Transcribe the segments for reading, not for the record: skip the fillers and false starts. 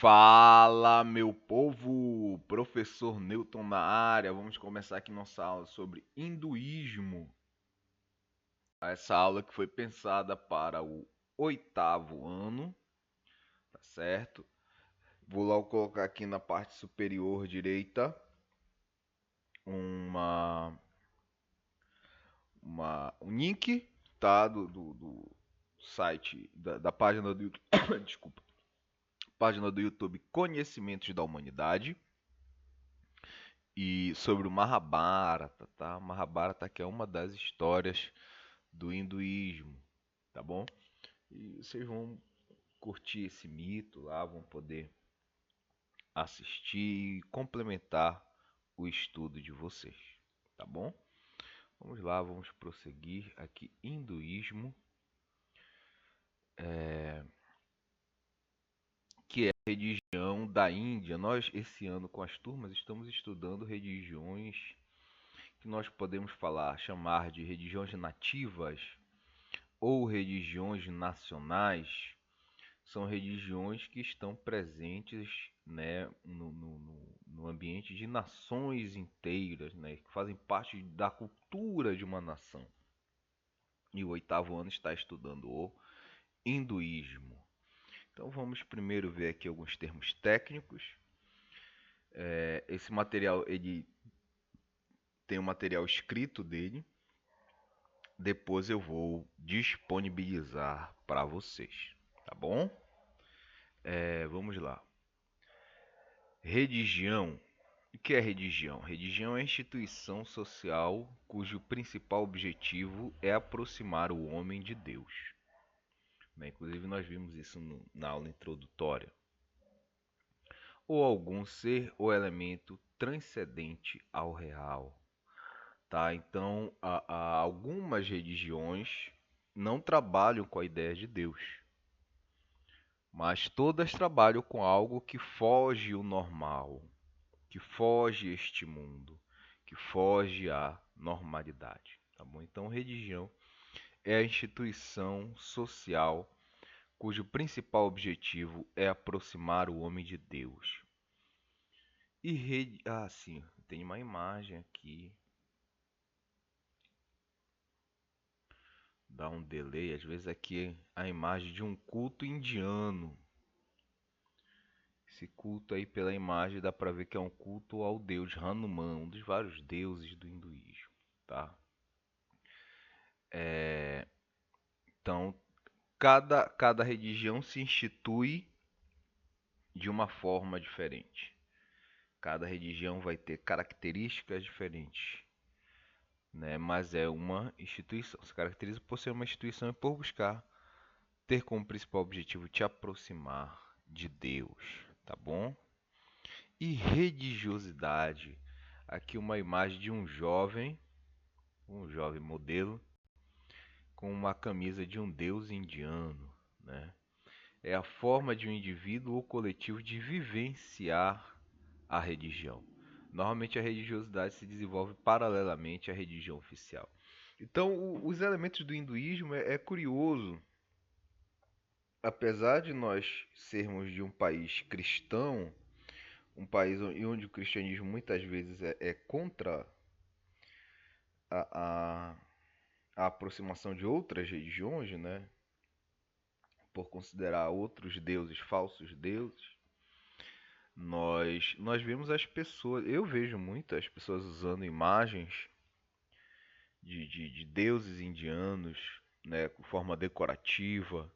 Fala, meu povo! Professor Newton na área. Vamos começar aqui nossa aula sobre hinduísmo. Essa aula que foi pensada para o oitavo ano, tá certo? Vou logo colocar aqui na parte superior direita uma, um link, tá? Do site, da página do YouTube, desculpa, página do YouTube Conhecimentos da Humanidade. E sobre o Mahabharata, tá? O Mahabharata que é uma das histórias do hinduísmo, tá bom? E vocês vão curtir esse mito lá, vão poder assistir e complementar o estudo de vocês, tá bom? Vamos lá, vamos prosseguir aqui. Hinduísmo, que é a religião da Índia. Nós, esse ano, com as turmas, estamos estudando religiões que nós podemos chamar de religiões nativas ou religiões nacionais. São religiões que estão presentes, né, no ambiente de nações inteiras, né, que fazem parte da cultura de uma nação. E o oitavo ano está estudando o hinduísmo. Então vamos primeiro ver aqui alguns termos técnicos. Esse material, ele tem um material escrito dele. Depois eu vou disponibilizar para vocês, tá bom? Vamos lá. Religião. O que é religião? Religião é a instituição social cujo principal objetivo é aproximar o homem de Deus, né? Inclusive nós vimos isso na aula introdutória. Ou algum ser ou elemento transcendente ao real. Tá? Então, algumas religiões não trabalham com a ideia de Deus, mas todas trabalham com algo que foge o normal, que foge este mundo, que foge à normalidade, tá bom? Então, religião é a instituição social cujo principal objetivo é aproximar o homem de Deus. Sim, tem uma imagem aqui. Dá um delay, às vezes aqui a imagem de um culto indiano. Esse culto aí pela imagem dá para ver que é um culto ao deus Hanuman, um dos vários deuses do hinduísmo, tá? Então, cada religião se institui de uma forma diferente. Cada religião vai ter características diferentes, né? Mas é uma instituição. Se caracteriza por ser uma instituição e por buscar ter como principal objetivo te aproximar de Deus, tá bom? E religiosidade. Aqui uma imagem de um jovem modelo, com uma camisa de um deus indiano, né? É a forma de um indivíduo ou coletivo de vivenciar a religião. Normalmente a religiosidade se desenvolve paralelamente à religião oficial. Então, os elementos do hinduísmo é curioso. Apesar de nós sermos de um país cristão, um país onde o cristianismo muitas vezes é contra a, a, a aproximação de outras religiões, né? Por considerar outros deuses falsos deuses, nós vemos as pessoas, eu vejo muitas pessoas usando imagens de deuses indianos, né, com forma decorativa,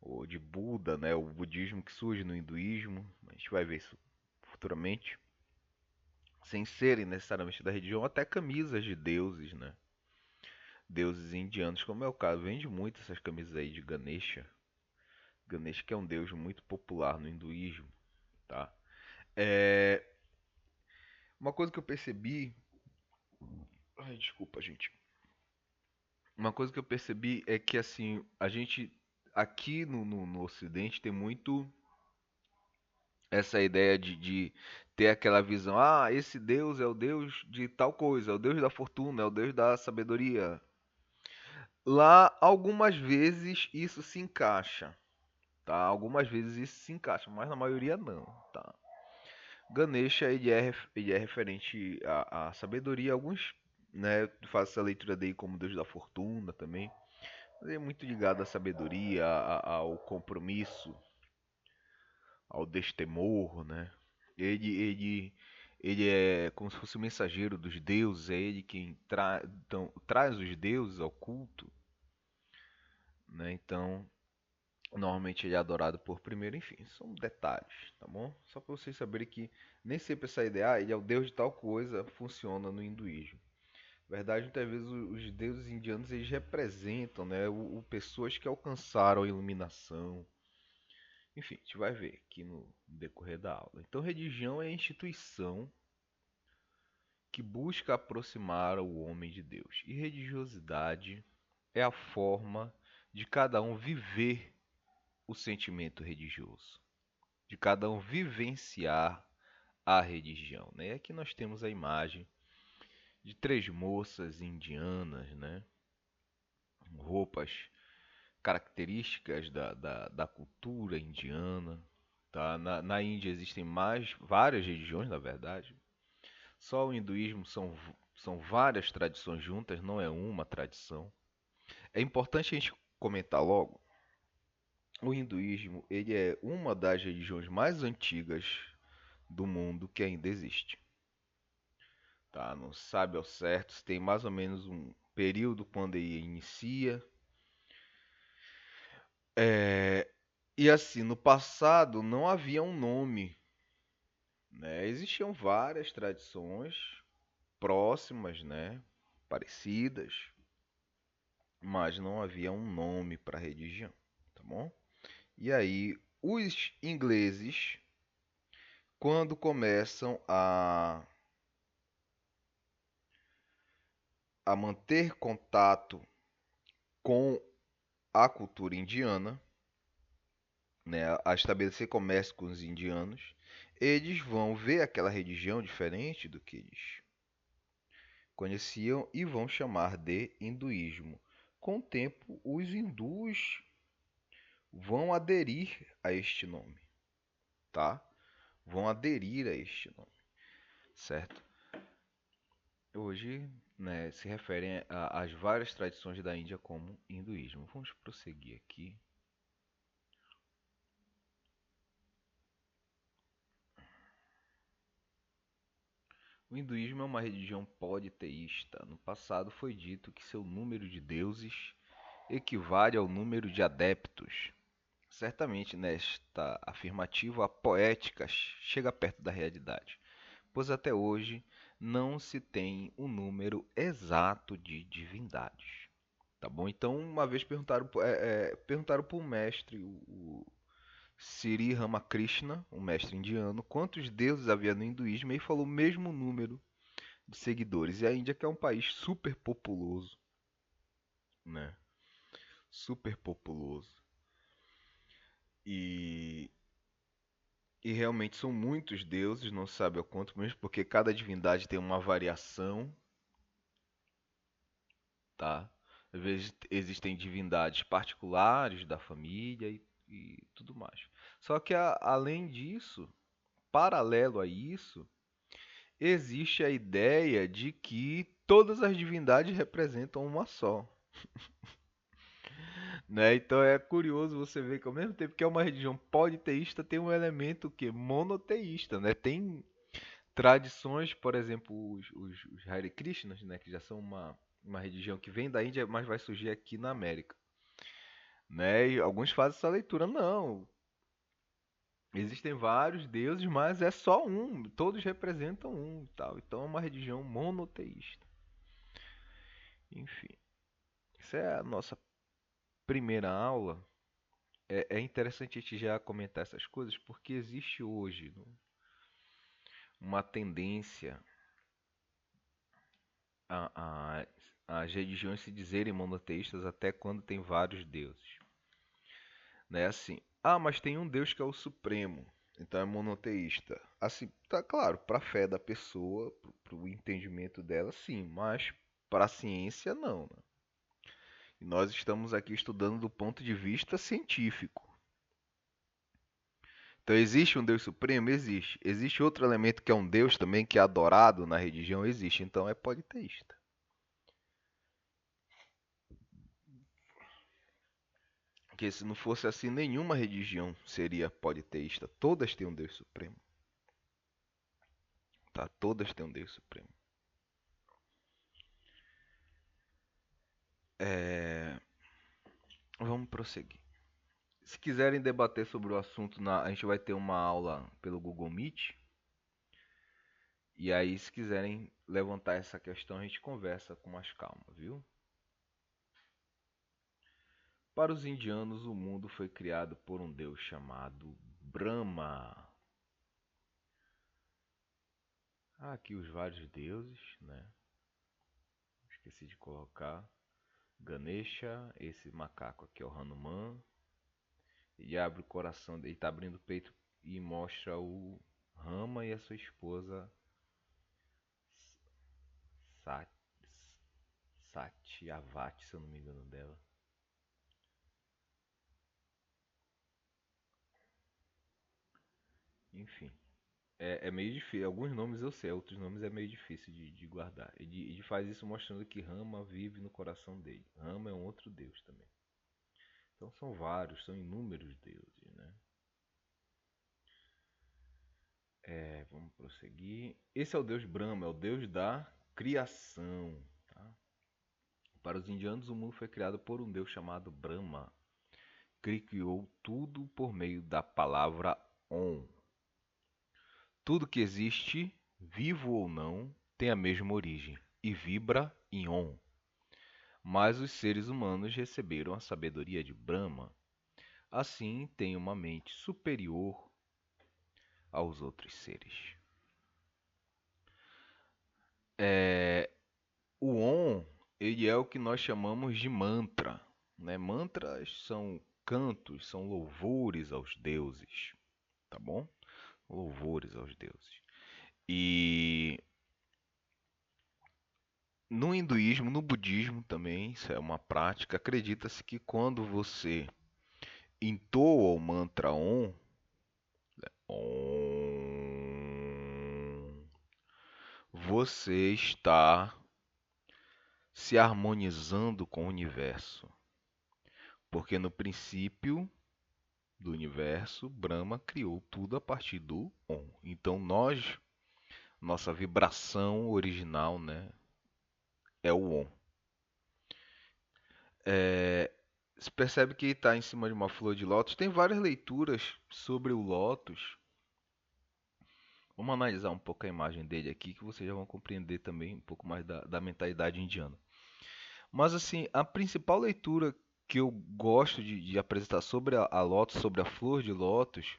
ou de Buda, né, o budismo que surge no hinduísmo, a gente vai ver isso futuramente, sem serem necessariamente da religião, até camisas de deuses, né, deuses indianos, como é o caso, vende muito essas camisas aí de Ganesha. Ganesha que é um deus muito popular no hinduísmo, tá? É... Uma coisa que eu percebi... Ai, desculpa, gente. Uma coisa que eu percebi é que, assim, a gente aqui no Ocidente tem muito essa ideia de ter aquela visão, esse Deus é o Deus de tal coisa, é o Deus da fortuna, é o Deus da sabedoria. Lá, algumas vezes, isso se encaixa, tá? Algumas vezes isso se encaixa, mas na maioria não, tá? Ganesha ele é referente à sabedoria, alguns, né, fazem essa leitura dele como deus da fortuna também. Ele é muito ligado à sabedoria, ao compromisso, ao destemor, né? Ele, ele, ele é como se fosse o mensageiro dos deuses, é ele quem traz os deuses ao culto, né? Então, normalmente ele é adorado por primeiro, enfim, são detalhes, tá bom? Só para vocês saberem que nem sempre essa ideia, ele é o deus de tal coisa, funciona no hinduísmo. Na verdade, muitas vezes os deuses indianos eles representam, né, o pessoas que alcançaram a iluminação. Enfim, a gente vai ver aqui no decorrer da aula. Então, religião é a instituição que busca aproximar o homem de Deus. E religiosidade é a forma de cada um viver o sentimento religioso, de cada um vivenciar a religião, né? E aqui nós temos a imagem de três moças indianas, né? Roupas características da cultura indiana. Tá? Na Índia existem várias religiões, na verdade. Só o hinduísmo são várias tradições juntas, não é uma tradição. É importante a gente comentar logo. O hinduísmo ele é uma das religiões mais antigas do mundo que ainda existe. Tá? Não sabe ao certo se tem mais ou menos um período quando ele inicia. É, e assim, no passado não havia um nome, né? Existiam várias tradições próximas, né? Parecidas, mas não havia um nome para a religião, tá bom? E aí, os ingleses, quando começam a manter contato com a cultura indiana, né, a estabelecer comércio com os indianos, eles vão ver aquela religião diferente do que eles conheciam e vão chamar de hinduísmo. Com o tempo, os hindus vão aderir a este nome, tá? Vão aderir a este nome, certo? Hoje, né, se referem às várias tradições da Índia como hinduísmo. Vamos prosseguir aqui. O hinduísmo é uma religião politeísta. No passado foi dito que seu número de deuses equivale ao número de adeptos. Certamente nesta afirmativa a poética chega perto da realidade, pois até hoje não se tem um número exato de divindades. Tá bom? Então, uma vez perguntaram para o mestre, o Sri Ramakrishna, um mestre indiano, quantos deuses havia no hinduísmo, e ele falou o mesmo número de seguidores. E a Índia, que é um país super populoso, né? Super populoso. E, e realmente são muitos deuses, não se sabe ao quanto mesmo, porque cada divindade tem uma variação, tá? Às vezes existem divindades particulares da família e tudo mais. Só que além disso, paralelo a isso, existe a ideia de que todas as divindades representam uma só, né? Então é curioso você ver que ao mesmo tempo que é uma religião politeísta, tem um elemento que monoteísta, né? Tem tradições, por exemplo, os Hare Krishnas, né? Que já são uma religião que vem da Índia, mas vai surgir aqui na América, né? E alguns fazem essa leitura, não. Existem vários deuses, mas é só um. Todos representam um, e tal. Então é uma religião monoteísta. Enfim, essa é a nossa primeira aula. É interessante a gente já comentar essas coisas porque existe hoje, né, uma tendência a, a, as religiões se dizerem monoteístas até quando tem vários deuses. Né? Assim, mas tem um Deus que é o Supremo, então é monoteísta. Assim, tá claro, para a fé da pessoa, para o entendimento dela, sim, mas para a ciência, não. Né? E nós estamos aqui estudando do ponto de vista científico. Então existe um Deus supremo? Existe. Existe outro elemento que é um Deus também que é adorado na religião? Existe. Então é politeísta. Porque se não fosse assim, nenhuma religião seria politeísta. Todas têm um Deus supremo. Tá? Todas têm um Deus supremo. É... Vamos prosseguir. Se quiserem debater sobre o assunto, a gente vai ter uma aula pelo Google Meet. E aí, se quiserem levantar essa questão, a gente conversa com mais calma, viu? Para os indianos, o mundo foi criado por um deus chamado Brahma. Aqui os vários deuses, né? Esqueci de colocar. Ganesha, esse macaco aqui é o Hanuman. Ele abre o coração, ele está abrindo o peito e mostra o Rama e a sua esposa Sat, Satyavati, se eu não me engano dela. Enfim, é meio difícil. Alguns nomes eu sei, outros nomes é meio difícil de guardar. Ele faz isso mostrando que Rama vive no coração dele. Rama é um outro deus também. Então são vários, são inúmeros deuses, né? Vamos prosseguir. Esse é o deus Brahma, é o deus da criação. Tá? Para os indianos, o mundo foi criado por um deus chamado Brahma, que criou tudo por meio da palavra Om. Tudo que existe, vivo ou não, tem a mesma origem e vibra em Om. Mas os seres humanos receberam a sabedoria de Brahma. Assim, têm uma mente superior aos outros seres. É, o Om, ele é o que nós chamamos de mantra, né? Mantras são cantos, são louvores aos deuses, tá bom? Louvores aos deuses. E no hinduísmo, no budismo também, isso é uma prática. Acredita-se que quando você entoa o mantra Om, você está se harmonizando com o universo. Porque no princípio do universo, Brahma criou tudo a partir do Om. Então nossa vibração original, né, é o Om. Se percebe que está em cima de uma flor de lótus. Tem várias leituras sobre o lótus. Vamos analisar um pouco a imagem dele aqui, que vocês já vão compreender também um pouco mais da mentalidade indiana. Mas assim, a principal leitura que eu gosto de apresentar sobre a lótus, sobre a flor de lótus,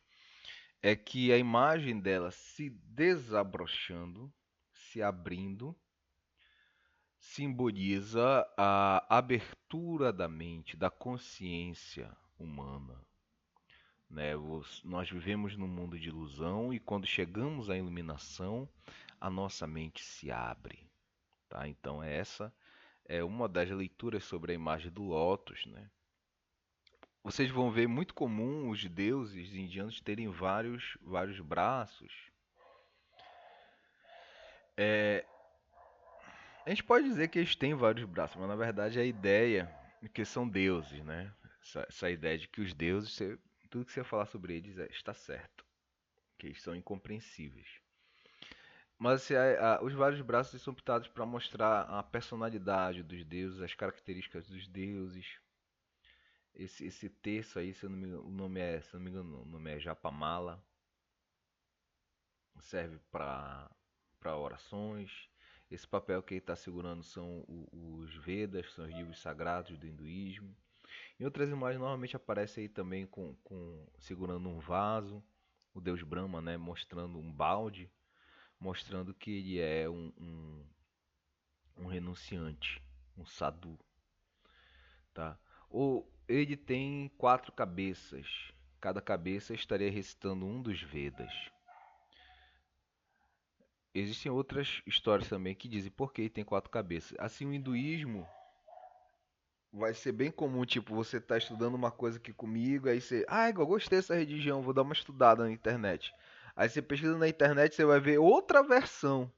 é que a imagem dela se desabrochando, se abrindo, simboliza a abertura da mente, da consciência humana. Né? Nós vivemos num mundo de ilusão e quando chegamos à iluminação, a nossa mente se abre. Tá? Então essa é uma das leituras sobre a imagem do lótus. Né? Vocês vão ver muito comum os deuses indianos terem vários braços. A gente pode dizer que eles têm vários braços, mas na verdade a ideia é que são deuses, né? Essa ideia de que os deuses, tudo que você falar sobre eles está certo, que eles são incompreensíveis. Mas assim, os vários braços são pintados para mostrar a personalidade dos deuses, as características dos deuses. Esse terço aí, se eu não me engano, o nome é, se eu não me engano, o nome é Japamala, serve para orações. Esse papel que ele está segurando são os Vedas, são os livros sagrados do hinduísmo. Em outras imagens normalmente aparece aí também segurando um vaso, o deus Brahma, né, mostrando um balde, mostrando que ele é um renunciante, um sadhu, tá? Ele tem 4 cabeças. Cada cabeça estaria recitando um dos Vedas. Existem outras histórias também que dizem por que ele tem 4 cabeças. Assim, o hinduísmo vai ser bem comum, tipo, você tá estudando uma coisa aqui comigo, aí você, eu gostei dessa religião, vou dar uma estudada na internet. Aí você pesquisa na internet, você vai ver outra versão.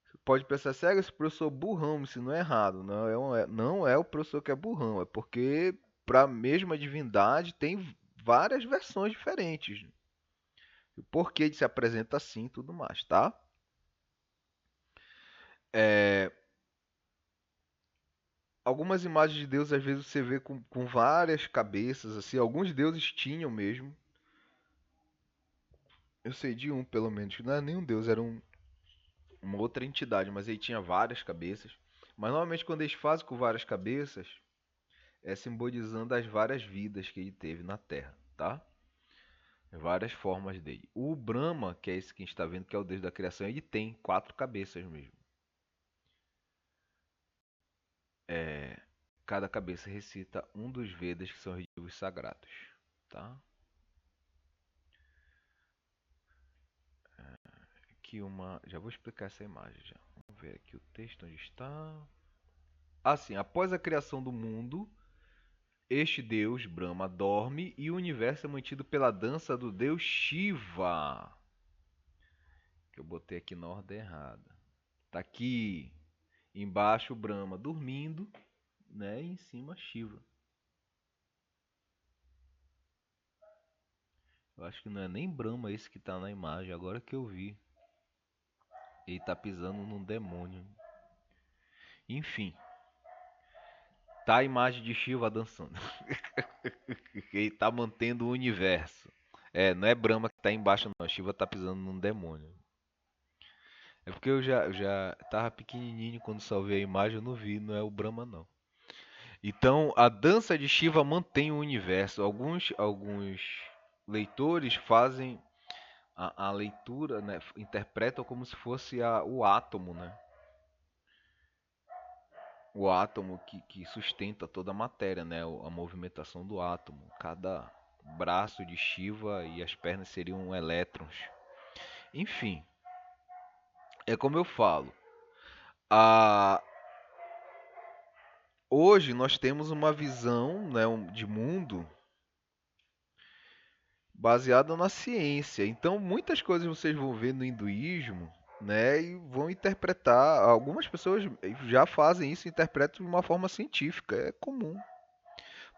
Você pode pensar, cega, esse professor burrão, isso não é errado. Não é o professor que é burrão, é porque para a mesma divindade tem várias versões diferentes. O porquê de se apresenta assim e tudo mais, tá? É, algumas imagens de Deus às vezes você vê com várias cabeças, assim, alguns deuses tinham mesmo. Eu sei de um, pelo menos, que não era nenhum deus, era uma outra entidade, mas ele tinha várias cabeças. Mas normalmente quando eles fazem com várias cabeças, é simbolizando as várias vidas que ele teve na Terra, tá? Várias formas dele. O Brahma, que é esse que a gente está vendo, que é o deus da criação, ele tem quatro cabeças mesmo. É, cada cabeça recita um dos Vedas, que são os livros sagrados, tá? Aqui já vou explicar essa imagem já. Vamos ver aqui o texto onde está. Assim, após a criação do mundo, este deus, Brahma, dorme e o universo é mantido pela dança do deus Shiva. Que eu botei aqui na ordem errada. Tá aqui embaixo Brahma dormindo, né? E em cima Shiva. Eu acho que não é nem Brahma esse que tá na imagem, agora que eu vi. Ele tá pisando num demônio. Enfim, tá a imagem de Shiva dançando. Ele tá mantendo o universo. É, não é Brahma que tá embaixo, não. Shiva tá pisando num demônio. É porque eu já tava pequenininho quando salvei a imagem, eu não vi, não é o Brahma, não. Então, a dança de Shiva mantém o universo. Alguns leitores fazem a leitura, né, interpretam como se fosse o átomo, né? O átomo que sustenta toda a matéria, né? A movimentação do átomo. Cada braço de Shiva e as pernas seriam elétrons. Enfim, é como eu falo. A... Hoje nós temos uma visão, né, de mundo baseada na ciência. Então, muitas coisas vocês vão ver no hinduísmo, né, e vão interpretar. Algumas pessoas já fazem isso, e interpretam de uma forma científica. É comum.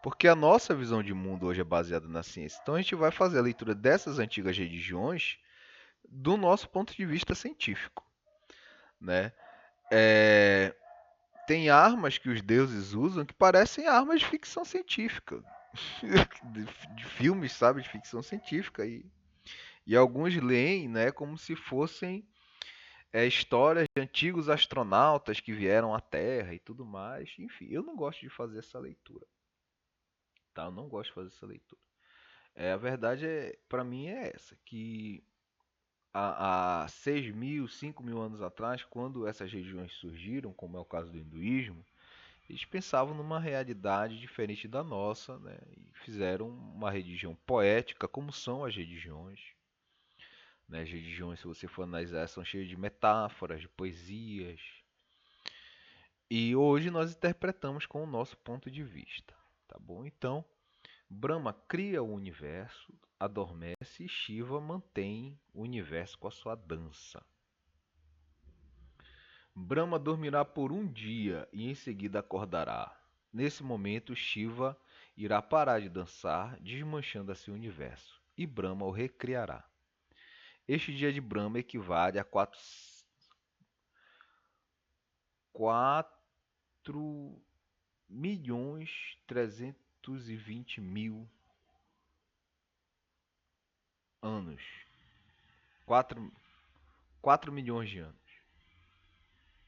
Porque a nossa visão de mundo hoje é baseada na ciência. Então a gente vai fazer a leitura dessas antigas religiões do nosso ponto de vista científico, né? É, tem armas que os deuses usam que parecem armas de ficção científica, de filmes, sabe, de ficção científica e alguns leem, né, como se fossem histórias de antigos astronautas que vieram à Terra e tudo mais. Enfim, eu não gosto de fazer essa leitura, tá? Eu não gosto de fazer essa leitura. A verdade para mim é essa, que há 6.000, 5.000 anos atrás, quando essas religiões surgiram, como é o caso do hinduísmo, eles pensavam numa realidade diferente da nossa, né? E fizeram uma religião poética, como são as religiões. Né? As religiões, se você for analisar, são cheias de metáforas, de poesias. E hoje nós interpretamos com o nosso ponto de vista, tá bom? Então, Brahma cria o universo, adormece e Shiva mantém o universo com a sua dança. Brahma dormirá por um dia e em seguida acordará. Nesse momento, Shiva irá parar de dançar, desmanchando assim o universo, e Brahma o recriará. Este dia de Brahma equivale a 4.320.000 anos. 4 milhões de anos.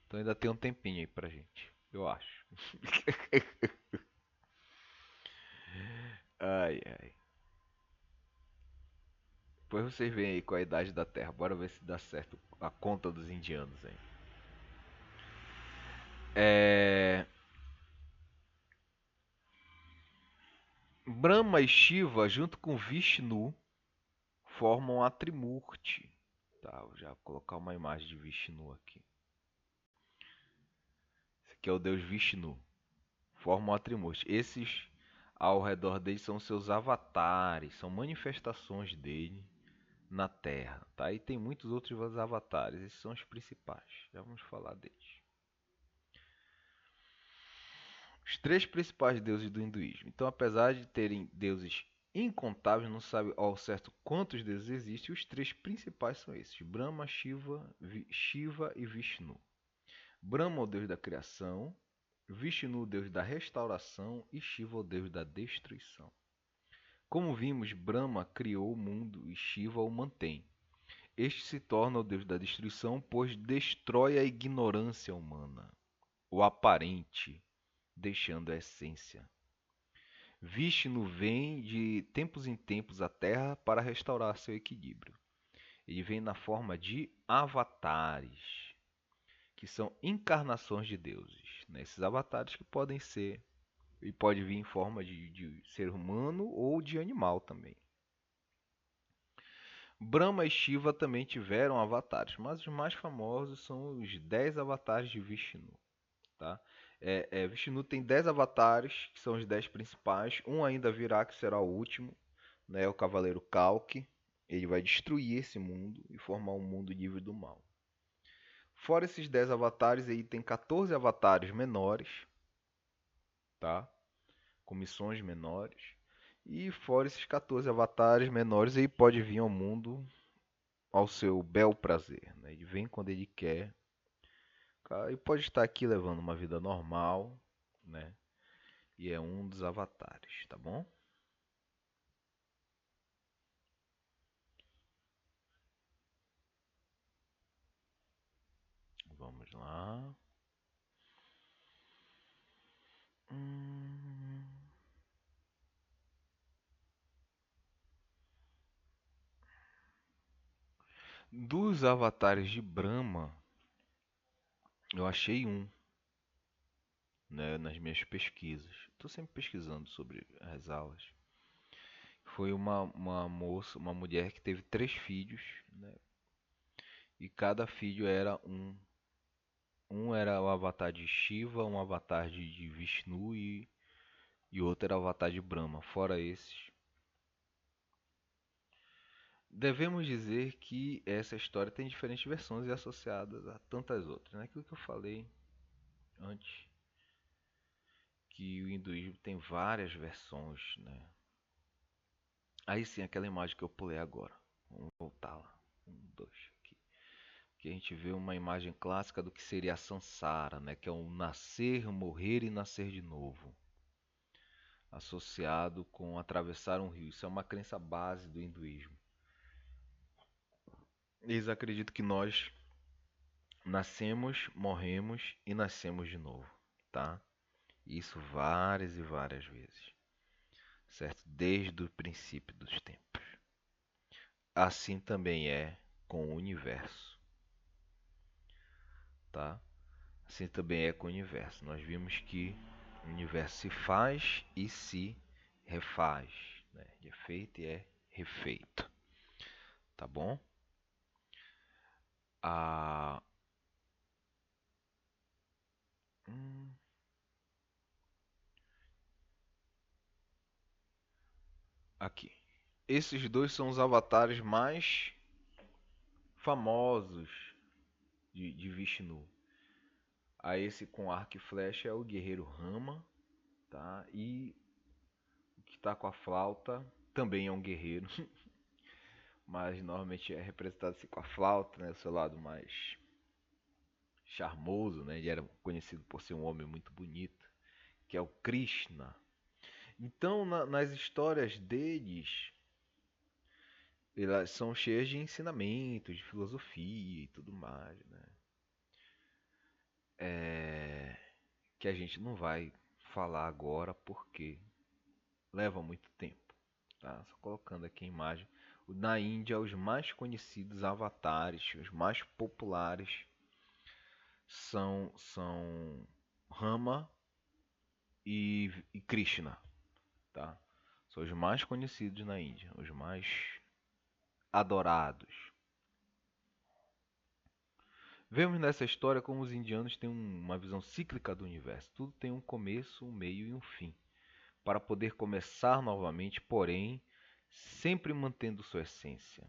Então ainda tem um tempinho aí pra gente, eu acho. Ai, ai. Depois vocês veem aí qual a idade da Terra. Bora ver se dá certo a conta dos indianos aí. É... Brahma e Shiva, junto com Vishnu, formam a Trimurti. Tá, vou já colocar uma imagem de Vishnu aqui. Esse aqui é o deus Vishnu. formam a Trimurti. Esses ao redor dele são seus avatares, são manifestações dele na Terra, tá? E tem muitos outros avatares, esses são os principais. Já vamos falar deles. Os três principais deuses do hinduísmo. Então, apesar de terem deuses incontáveis, não sabe ao certo quantos deuses existem, os três principais são esses: Brahma, Shiva e Vishnu. Brahma, o deus da criação, Vishnu, o deus da restauração, e Shiva, o deus da destruição. Como vimos, Brahma criou o mundo e Shiva o mantém. Este se torna o deus da destruição, pois destrói a ignorância humana, o aparente, deixando a essência. Vishnu vem de tempos em tempos à Terra para restaurar seu equilíbrio. Ele vem na forma de avatares, que são encarnações de deuses. Esses avatares que podem ser, e pode vir em forma de ser humano ou de animal também. Brahma e Shiva também tiveram avatares, mas os mais famosos são os 10 avatares de Vishnu. Tá? Vishnu tem 10 avatares, que são os 10 principais. Um ainda virá, que será o último, né? O Cavaleiro Kalki. Ele vai destruir esse mundo e formar um mundo livre do mal. Fora esses 10 avatares, aí tem 14 avatares menores, tá? Com missões menores. E fora esses 14 avatares menores, aí pode vir ao mundo ao seu bel prazer, né? Ele vem quando ele quer. E pode estar aqui levando uma vida normal, né? E é um dos avatares, tá bom? Vamos lá. Dos avatares de Brahma, eu achei um, né, nas minhas pesquisas. Estou sempre pesquisando sobre as aulas. Foi uma moça, uma mulher que teve 3 filhos, né? E cada filho era um. Um era o avatar de Shiva, um avatar de Vishnu e outro era o avatar de Brahma. Fora esses, devemos dizer que essa história tem diferentes versões e associadas a tantas outras, né? Aquilo que eu falei antes, que o hinduísmo tem várias versões, né? Aí sim, aquela imagem que eu pulei agora. Vamos voltar lá. Dois aqui. Que a gente vê uma imagem clássica do que seria a Sansara, né? Que é um nascer, morrer e nascer de novo, associado com atravessar um rio. Isso é uma crença base do hinduísmo. Eles acreditam que nós nascemos, morremos e nascemos de novo, tá? Isso várias e várias vezes, certo? Desde o princípio dos tempos. Assim também é com o universo, tá? Assim também é com o universo. Nós vimos que o universo se faz e se refaz, né? É feito e é refeito, tá bom? Ah, aqui. Esses dois são os avatares mais famosos de Vishnu. A esse com arco e flecha é o guerreiro Rama, tá? E o que está com a flauta também é um guerreiro, mas normalmente é representado assim com a flauta, né? O seu lado mais charmoso, né? Ele era conhecido por ser um homem muito bonito, que é o Krishna. Então, nas histórias deles, elas são cheias de ensinamentos, de filosofia e tudo mais, né? Que a gente não vai falar agora porque leva muito tempo, tá? Só colocando aqui a imagem. Na Índia, os mais conhecidos avatares, os mais populares são Rama e Krishna, tá? São os mais conhecidos na Índia, os mais adorados. Vemos nessa história como os indianos têm uma visão cíclica do universo. Tudo tem um começo, um meio e um fim. Para poder começar novamente, porém, sempre mantendo sua essência.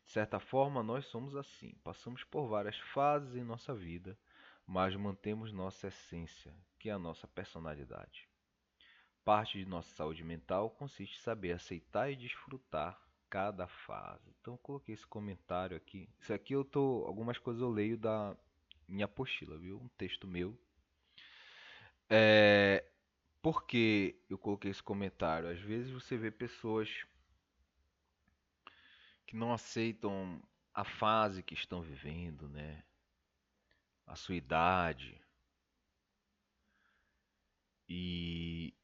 De certa forma, nós somos assim. Passamos por várias fases em nossa vida, mas mantemos nossa essência, que é a nossa personalidade. Parte de nossa saúde mental consiste em saber aceitar e desfrutar cada fase. Então, eu coloquei esse comentário aqui. Isso aqui algumas coisas eu leio da minha apostila, viu? Um texto meu. É, por que eu coloquei esse comentário? Às vezes você vê pessoas que não aceitam a fase que estão vivendo, né? A sua idade. E,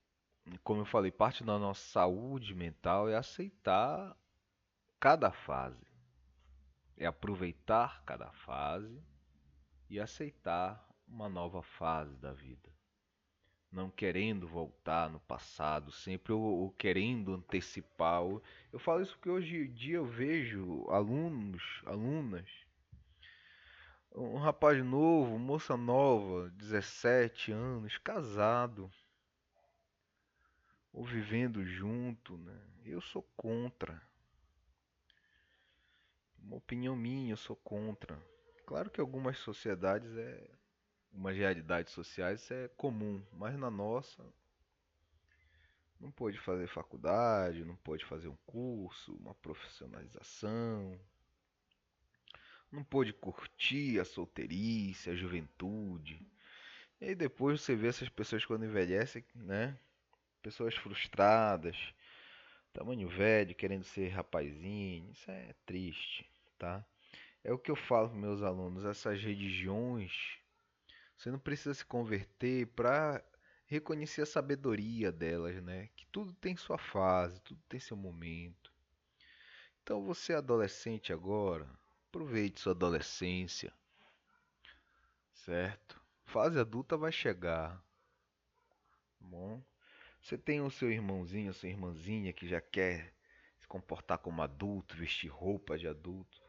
como eu falei, parte da nossa saúde mental é aceitar cada fase, é aproveitar cada fase e aceitar uma nova fase da vida. Não querendo voltar no passado, sempre ou querendo antecipar. Eu falo isso porque hoje em dia eu vejo alunos, alunas, um rapaz novo, moça nova, 17 anos, casado, ou vivendo junto, né? Eu sou contra. Uma opinião minha, eu sou contra. Claro que algumas sociedades algumas realidades sociais é comum, mas na nossa não pôde fazer faculdade, não pôde fazer um curso, uma profissionalização, não pôde curtir a solteirice, a juventude. E aí depois você vê essas pessoas quando envelhecem, né? Pessoas frustradas, tamanho velho, querendo ser rapazinho. Isso é triste, tá? É o que eu falo para meus alunos, essas religiões, você não precisa se converter para reconhecer a sabedoria delas, né? Que tudo tem sua fase, tudo tem seu momento. Então você é adolescente agora, aproveite sua adolescência, certo? Fase adulta vai chegar, tá bom? Você tem o seu irmãozinho, a sua irmãzinha que já quer se comportar como adulto, vestir roupa de adulto.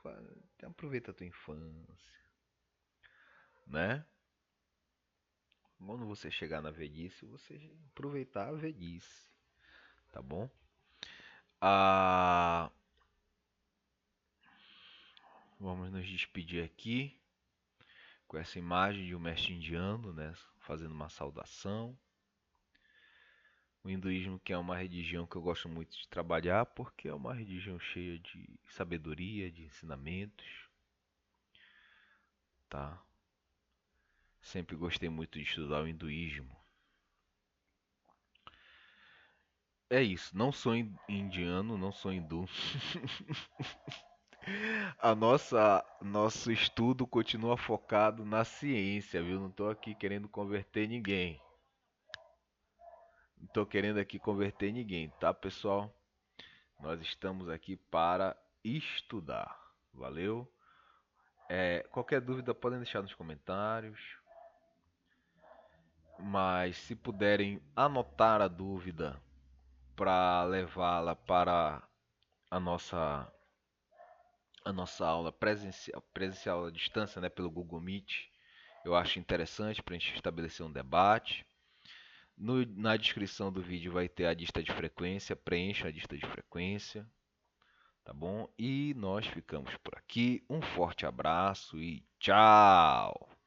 Aproveita a tua infância, né? Quando você chegar na velhice, você aproveitar a velhice, tá bom? Ah, vamos nos despedir aqui com essa imagem de um mestre indiano, né, fazendo uma saudação. O hinduísmo, que é uma religião que eu gosto muito de trabalhar, porque é uma religião cheia de sabedoria, de ensinamentos, tá? Sempre gostei muito de estudar o hinduísmo. É isso, não sou indiano, não sou hindu. Nosso estudo continua focado na ciência, viu? Não estou aqui querendo converter ninguém. Não estou querendo aqui converter ninguém, tá, pessoal? Nós estamos aqui para estudar. Valeu? Qualquer dúvida podem deixar nos comentários. Mas se puderem anotar a dúvida para levá-la para a nossa aula presencial à distância, né, pelo Google Meet, eu acho interessante para a gente estabelecer um debate. Na descrição do vídeo vai ter a lista de frequência, preencha a lista de frequência, tá bom? E nós ficamos por aqui. Um forte abraço e tchau!